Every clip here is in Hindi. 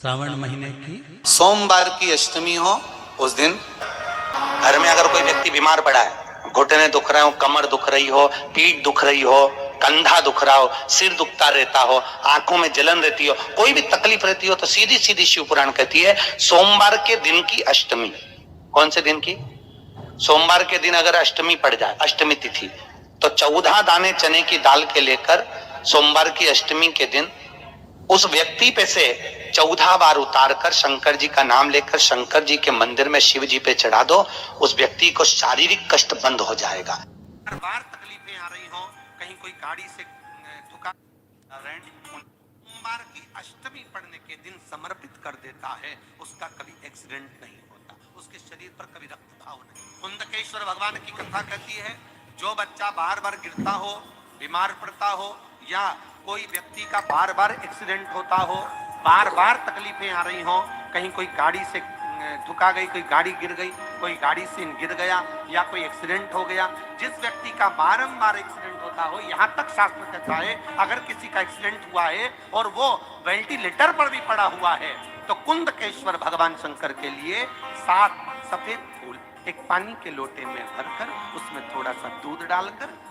श्रावण महीने की सोमवार की अष्टमी हो, उस दिन घर में अगर कोई व्यक्ति बीमार पड़ा है, घुटने दुख रहे हो, कमर दुख रही हो, पीठ दुख रही हो, कंधा दुख रहा हो, सिर दुखता रहता हो, आंखों में जलन रहती हो, कोई भी तकलीफ रहती हो, तो सीधी सीधी शिव पुराण कहती है सोमवार के दिन की अष्टमी। कौन से दिन की? सोमवार के दिन अगर अष्टमी पड़ जाए, अष्टमी तिथि, तो 14 दाने चने की दाल के लेकर सोमवार की अष्टमी के दिन उस व्यक्ति पे से 14 बार उतार कर शंकर जी का नाम लेकर शंकर जी के मंदिर में शिव जी पे चढ़ा दो, उस व्यक्ति को शारीरिक कष्ट बंद हो जाएगा। हर बार तकलीफें आ रही हो, कहीं कोई गाड़ी से ठुका, सोमवार की अष्टमी पढ़ने के दिन समर्पित कर देता है, उसका कभी एक्सीडेंट नहीं होता, उसके शरीर पर कभी रक्तभाव नहीं। कुंदकेश्वर भगवान की कथा कहती है, जो बच्चा बार बार गिरता हो, बीमार पड़ता हो, या कोई व्यक्ति का बार बार एक्सीडेंट होता हो, बार बार तकलीफें आ रही हो, कहीं कोई गाड़ी से ठुका गई, कोई गाड़ी गिर गई, कोई गाड़ी से गिर गया, या कोई एक्सीडेंट हो गया, जिस व्यक्ति का बारंबार एक्सीडेंट होता हो, यहाँ तक शास्त्र कहता है अगर किसी का एक्सीडेंट हुआ है और वो वेंटिलेटर पर भी पड़ा हुआ है, तो कुंदकेश्वर भगवान शंकर के लिए 7 सफेद फूल एक पानी के लोटे में भरकर उसमें थोड़ा सा दूध डालकर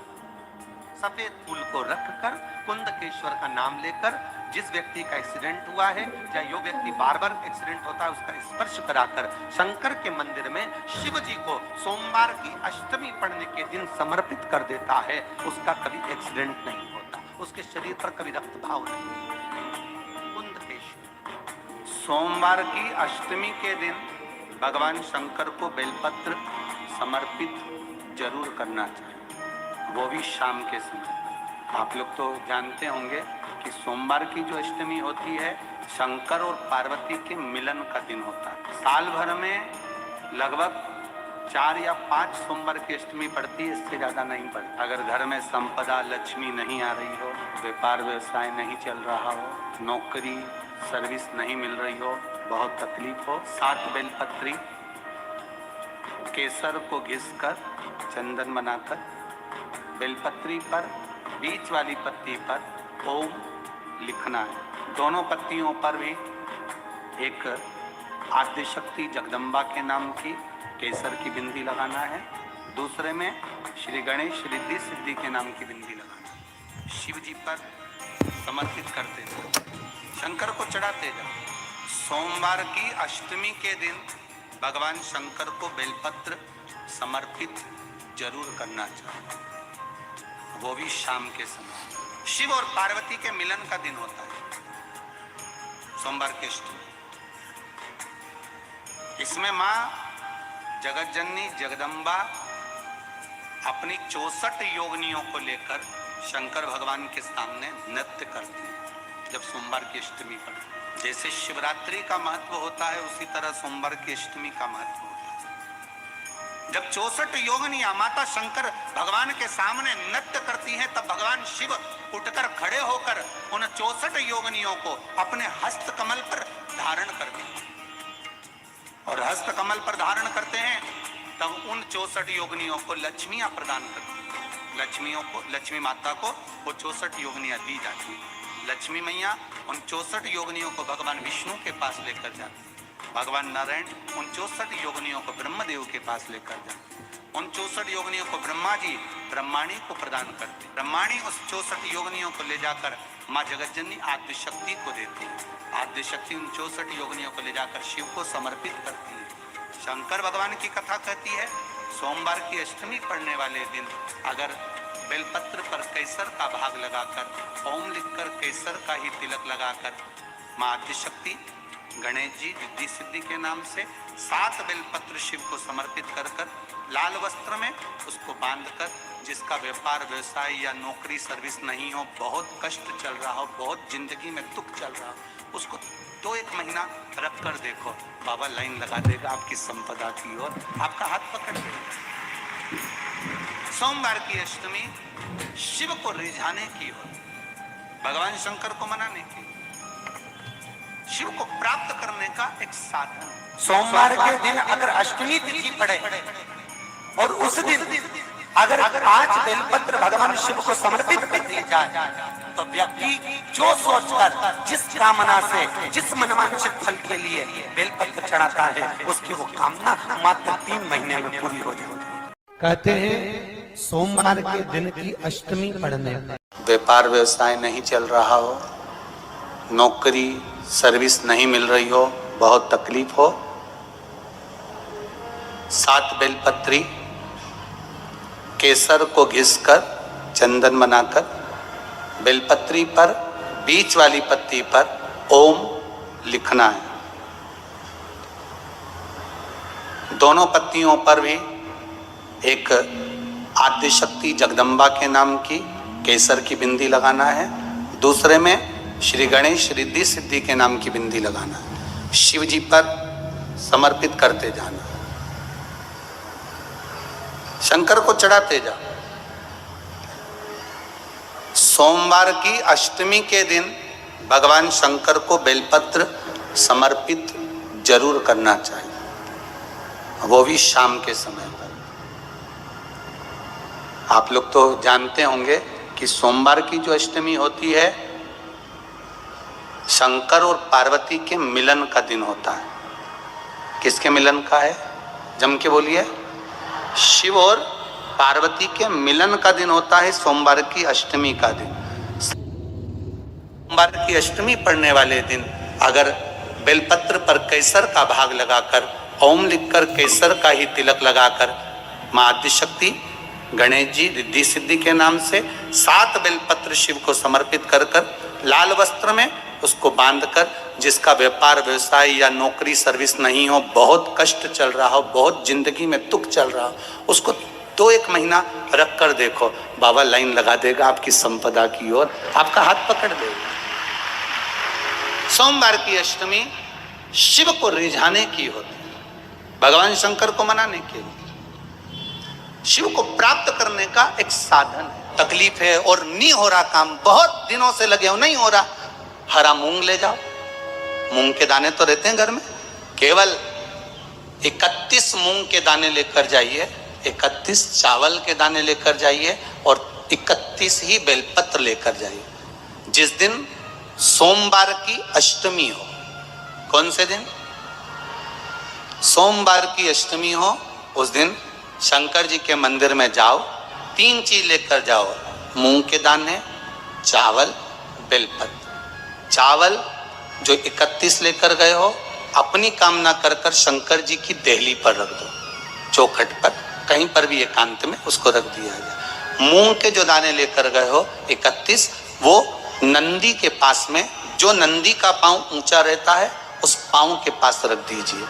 सफेद फूल को रखकर कुंदकेश्वर का नाम लेकर जिस व्यक्ति का एक्सीडेंट हुआ है, चाहे जो व्यक्ति बार बार एक्सीडेंट होता है, उसका स्पर्श कराकर शंकर के मंदिर में शिव जी को सोमवार की अष्टमी पढ़ने के दिन समर्पित कर देता है, उसका कभी एक्सीडेंट नहीं होता, उसके शरीर पर कभी रक्तभाव नहीं। कुंदकेश्वर सोमवार की अष्टमी के दिन भगवान शंकर को बेलपत्र समर्पित जरूर करना चाहिए, वो भी शाम के समय। आप लोग तो जानते होंगे कि सोमवार की जो अष्टमी होती है, शंकर और पार्वती के मिलन का दिन होता है। साल भर में लगभग 4 या 5 सोमवार की अष्टमी पड़ती है, इससे ज्यादा नहीं पड़ती। अगर घर में संपदा लक्ष्मी नहीं आ रही हो, व्यापार व्यवसाय नहीं चल रहा हो, नौकरी सर्विस नहीं मिल रही हो, बहुत तकलीफ हो, 7 बेलपत्री केसर को घिसकर चंदन बनाकर बेलपत्री पर बीच वाली पत्ती पर ओम लिखना है। दोनों पत्तियों पर भी एक आद्यशक्ति जगदम्बा के नाम की केसर की बिंदी लगाना है, दूसरे में श्री गणेश रिद्धि सिद्धि के नाम की बिंदी लगाना है। शिव जी पर समर्पित करते जाओ, शंकर को चढ़ाते जाओ। सोमवार की अष्टमी के दिन भगवान शंकर को बेलपत्र समर्पित जरूर करना चाहिए, वो भी शाम के समय। शिव और पार्वती के मिलन का दिन होता है सोमवार के अष्टमी। इसमें मां जगतजननी जगदम्बा अपनी 64 योगिनियों को लेकर शंकर भगवान के सामने नृत्य करती है जब सोमवार की अष्टमी पड़ती है। जैसे शिवरात्रि का महत्व होता है, उसी तरह सोमवार की अष्टमी का महत्व होता है। जब 64 योगिनियां माता शंकर भगवान के सामने नृत्य करती हैं, तब भगवान शिव उठकर खड़े होकर उन 64 योगिनियों को अपने हस्त कमल पर धारण करते हैं, और हस्त कमल पर धारण करते हैं, तब उन 64 योगिनियों को लक्ष्मियां प्रदान करती हैं। लक्ष्मियों को, लक्ष्मी माता को वो 64 योगिनियां दी जाती हैं। लक्ष्मी मैया उन 64 योगिनियों को भगवान विष्णु के पास लेकर जाती है, भगवान नारायण उन 64 योगिनियों को ब्रह्मदेव के पास लेकर जाते। उन 64 योगिनियों को ब्रह्मा जी ब्रह्माणी को प्रदान करते। ब्रह्माणी उस 64 योगिनियों को ले जाकर माँ जगतजननी आद्यशक्ति को देती है। आद्यशक्ति उन 64 योगिनियों को ले जाकर शिव को समर्पित करती है। शंकर भगवान की कथा कहती है, सोमवार की अष्टमी पढ़ने वाले दिन अगर बेलपत्र पर केसर का भाग लगाकर, ओम लिखकर केसर का ही तिलक लगाकर माँ आद्यशक्ति गणेश जी रिद्धि सिद्धि के नाम से 7 बेलपत्र शिव को समर्पित कर कर लाल वस्त्र में उसको बांधकर, जिसका व्यापार व्यवसाय या नौकरी सर्विस नहीं हो, बहुत कष्ट चल रहा हो, बहुत जिंदगी में दुख चल रहा हो, उसको 2-1 महीना रख कर देखो, बाबा लाइन लगा देगा आपकी संपदा की ओर, आपका हाथ पकड़ लेगा। सोमवार की अष्टमी शिव को रिझाने की ओर, भगवान शंकर को मनाने की, शिव को प्राप्त करने का एक साधन। सोमवार के दिन अगर अष्टमी तिथि पड़े और उस दिन अगर आज बेलपत्र भगवान शिव को समर्पित कर दी जाए तो व्यक्ति जो सोचकर जिस कामना से जिस मनवांछित फल के लिए बेलपत्र चढ़ाता है उसकी वो कामना मात्र 3 महीने में पूरी हो जाती है। कहते हैं सोमवार के दिन की अष्टमी पड़ने पर व्यापार व्यवसाय नहीं चल रहा हो, नौकरी सर्विस नहीं मिल रही हो, बहुत तकलीफ हो, 7 बेलपत्री केसर को घिसकर चंदन बनाकर बेलपत्री पर बीच वाली पत्ती पर ओम लिखना है। दोनों पत्तियों पर भी एक आद्य शक्ति जगदम्बा के नाम की केसर की बिंदी लगाना है, दूसरे में श्री गणेश रिद्धि सिद्धि के नाम की बिंदी लगाना है। शिव जी पर समर्पित करते जाना, शंकर को चढ़ाते जा। सोमवार की अष्टमी के दिन भगवान शंकर को बेलपत्र समर्पित जरूर करना चाहिए, वो भी शाम के समय पर। आप लोग तो जानते होंगे कि सोमवार की जो अष्टमी होती है शंकर और पार्वती के मिलन का दिन होता है। किसके मिलन का है? जम के बोलिए। शिव और पार्वती के मिलन का दिन होता है सोमवार की अष्टमी का दिन। सोमवार की अष्टमी पड़ने वाले दिन अगर बेलपत्र पर केसर का भाग लगाकर ओम लिखकर केसर का ही तिलक लगाकर मां आदिशक्ति गणेश जी रिद्धि सिद्धि के नाम से 7 बेलपत्र शिव को समर्पित कर कर लाल वस्त्र में उसको बांधकर, जिसका व्यापार व्यवसाय या नौकरी सर्विस नहीं हो, बहुत कष्ट चल रहा हो, बहुत जिंदगी में दुख चल रहा हो, उसको 2-1 महीना रख कर देखो, बाबा लाइन लगा देगा आपकी संपदा की ओर, आपका हाथ पकड़ देगा। सोमवार की अष्टमी शिव को रिझाने की होती है, भगवान शंकर को मनाने के लिए, शिव को प्राप्त करने का एक साधन है। तकलीफ है और नहीं हो रहा काम, बहुत दिनों से लगे हो, नहीं हो रहा, हरा मूंग ले जाओ। मूंग के दाने तो रहते हैं घर में, केवल 31 मूंग के दाने लेकर जाइए, 31 चावल के दाने लेकर जाइए और 31 ही बेलपत्र लेकर जाइए। जिस दिन सोमवार की अष्टमी हो, कौन से दिन? सोमवार की अष्टमी हो, उस दिन शंकर जी के मंदिर में जाओ, 3 चीज लेकर जाओ, मूंग के दाने, चावल, बेलपत्र। चावल जो 31 लेकर गए हो अपनी कामना कर कर शंकर जी की देहली पर रख दो, चौखट पर, कहीं पर भी एकांत में उसको रख दिया जाए। मूंग के जो दाने लेकर गए हो 31, वो नंदी के पास में, जो नंदी का पांव ऊंचा रहता है उस पांव के पास रख दीजिए।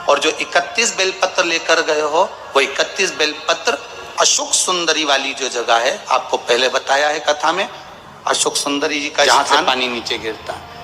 और जो 31 बेलपत्र लेकर गए हो वो 31 बेलपत्र अशोक सुंदरी वाली जो जगह है, आपको पहले बताया है कथा में, अशोक सुंदरी जी का जहां से पानी नीचे गिरता है,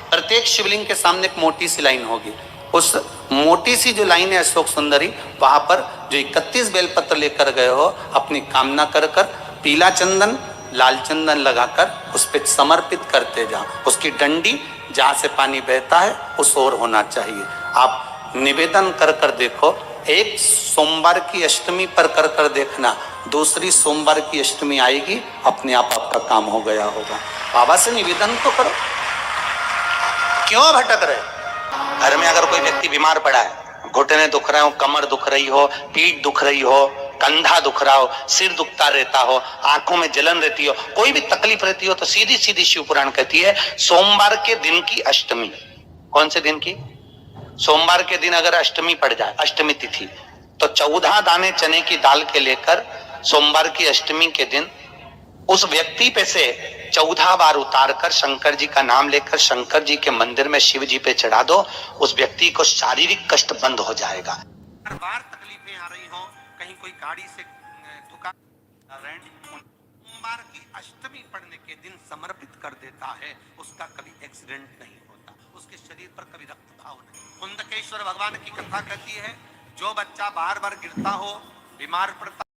प्रत्येक शिवलिंग के सामने एक मोटी सी लाइन होगी, उस मोटी सी जो लाइन है अशोक सुंदरी, वहां पर जो 31 बेलपत्र लेकर गए हो अपनी कामना कर कर पीला चंदन लाल चंदन लगाकर उस पर समर्पित करते जाओ। उसकी डंडी जहां से पानी बहता है उस ओर होना चाहिए। आप निवेदन कर कर देखो, एक सोमवार की अष्टमी पर कर कर देखना, दूसरी सोमवार की अष्टमी आएगी, अपने आप आपका काम हो गया होगा। बाबा से निवेदन तो करो, क्यों भटक रहे? घर में अगर कोई व्यक्ति बीमार पड़ा है, घुटने दुख रहे हो, कमर दुख रही हो, पीठ दुख रही हो, कंधा दुख रहा हो, सिर दुखता रहता हो, आंखों में जलन रहती हो, कोई भी तकलीफ रहती हो, तो सीधी सीधी शिव पुराण कहती है सोमवार के दिन की अष्टमी। कौन से दिन की? सोमवार के दिन अगर अष्टमी पड़ जाए, अष्टमी तिथि, तो 14 दाने चने की दाल के लेकर सोमवार की अष्टमी के दिन उस व्यक्ति पे से 14 बार उतार कर शंकर जी का नाम लेकर शंकर जी के मंदिर में शिव जी पे चढ़ा दो, उस व्यक्ति को शारीरिक कष्ट बंद हो जाएगा। हर बार तकलीफें आ रही हो, कहीं कोई गाड़ी से ठुका, सोमवार की अष्टमी पड़ने के दिन समर्पित कर देता है, उसका कभी एक्सीडेंट नहीं होता, उसके शरीर पर कभी रक्तभाव नहीं। कुंदकेश्वर भगवान की कथा कहती है, जो बच्चा बार बार गिरता हो, बीमार पड़ता